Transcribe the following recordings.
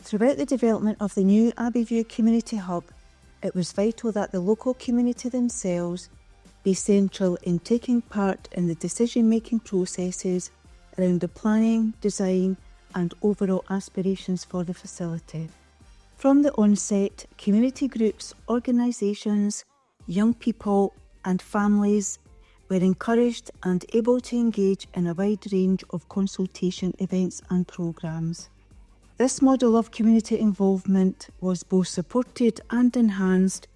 Throughout the development of the new Abbeyview Community Hub, it was vital that the local community themselves be central in taking part in the decision-making processes around the planning, design and overall aspirations for the facility. From the onset, community groups, organisations, young people and families were encouraged and able to engage in a wide range of consultation events and programmes. This model of community involvement was both supported and enhanced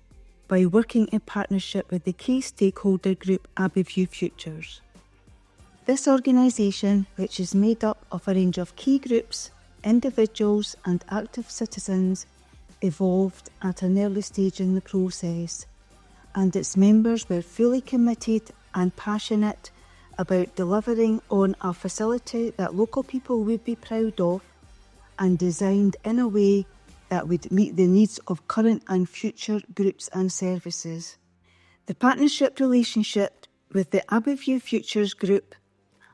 by working in partnership with the key stakeholder group Abbeyview Futures. This organisation, which is made up of a range of key groups, individuals and active citizens, evolved at an early stage in the process, and its members were fully committed and passionate about delivering on a facility that local people would be proud of and designed in a way that would meet the needs of current and future groups and services. The partnership relationship with the Abbeyview Futures Group,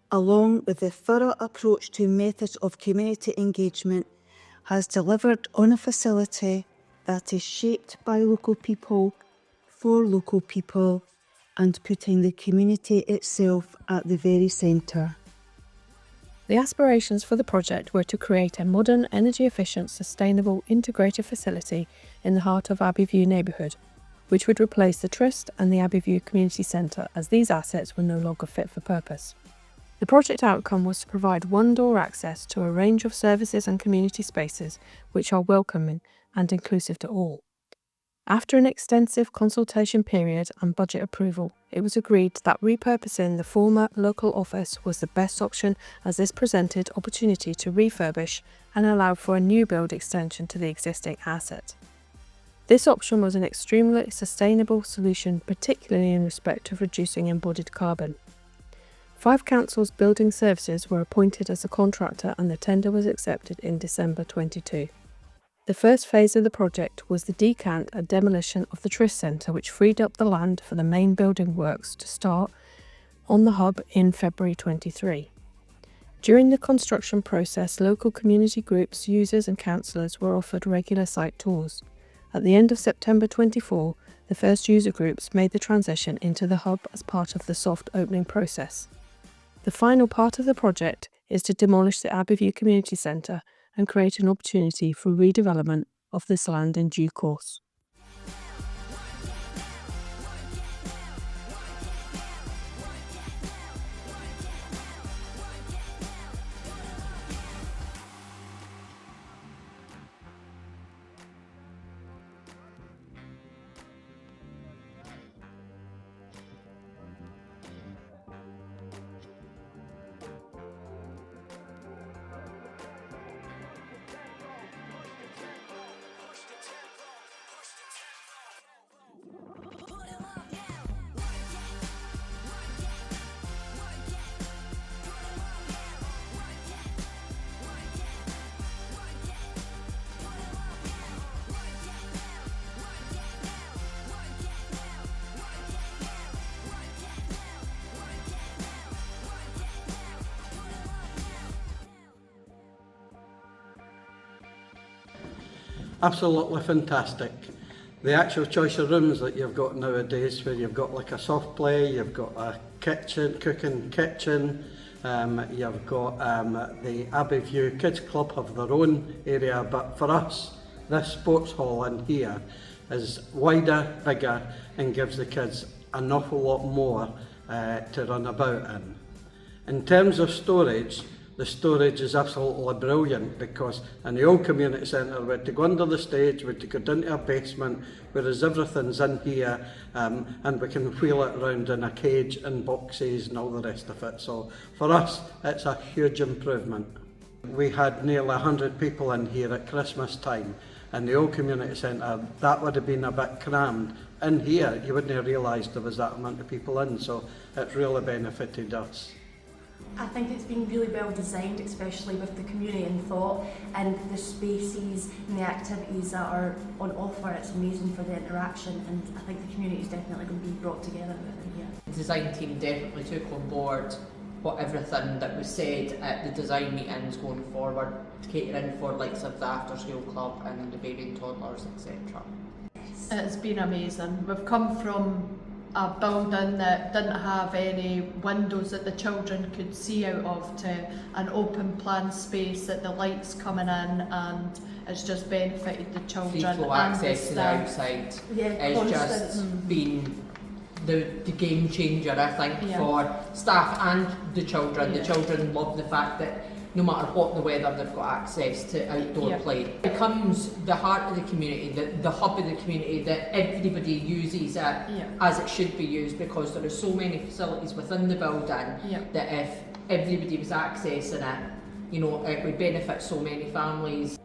along with the thorough approach to methods of community engagement, has delivered on a facility that is shaped by local people, for local people, and putting the community itself at the very centre. The aspirations for the project were to create a modern, energy-efficient, sustainable, integrated facility in the heart of Abbeyview neighbourhood, which would replace the Trust and the Abbeyview Community Centre as these assets were no longer fit for purpose. The project outcome was to provide one-door access to a range of services and community spaces which are welcoming and inclusive to all. After an extensive consultation period and budget approval, it was agreed that repurposing the former local office was the best option, as this presented opportunity to refurbish and allow for a new build extension to the existing asset. This option was an extremely sustainable solution, particularly in respect of reducing embodied carbon. Fife Council's building services were appointed as a contractor and the tender was accepted in December 2022. The first phase of the project was the decant and demolition of the Tryst Centre, which freed up the land for the main building works to start on the hub in February 23. During the construction process, local community groups, users and councillors were offered regular site tours. At the end of September 24, the first user groups made the transition into the hub as part of the soft opening process. The final part of the project is to demolish the Abbeyview Community Centre and create an opportunity for redevelopment of this land in due course. Absolutely fantastic. The actual choice of rooms that you've got nowadays, where you've got like a soft play, you've got a kitchen, cooking kitchen, you've got the Abbeyview Kids Club have their own area, but for us, this sports hall in here is wider, bigger, and gives the kids an awful lot more to run about in. In terms of storage, the storage is absolutely brilliant, because in the old community centre we had to go under the stage, we had to go down to a basement, whereas everything's in here and we can wheel it around in a cage and boxes and all the rest of it. So for us it's a huge improvement. We had nearly 100 people in here at Christmas time. In the old community centre that would have been a bit crammed. In here you wouldn't have realised there was that amount of people in, so it really benefited us. I think it's been really well designed, especially with the community in thought and the spaces and the activities that are on offer. It's amazing for the interaction, and I think the community is definitely going to be brought together within here. The design team definitely took on board what everything that was said at the design meetings going forward, catering for likes of the after school club and the baby and toddlers, etc. It's been amazing. We've come from a building that didn't have any windows that the children could see out of to an open plan space that the light's coming in, and it's just benefited the children Free flow and access to the outside. Yeah, It's just been the game changer, I think, Yeah. for staff and the children. Yeah. The children love the fact that no matter what the weather, they've got access to outdoor Yeah. play. It becomes the heart of the community, the hub of the community that everybody uses it as it should be used, because there are so many facilities within the building that if everybody was accessing it, you know, it would benefit so many families.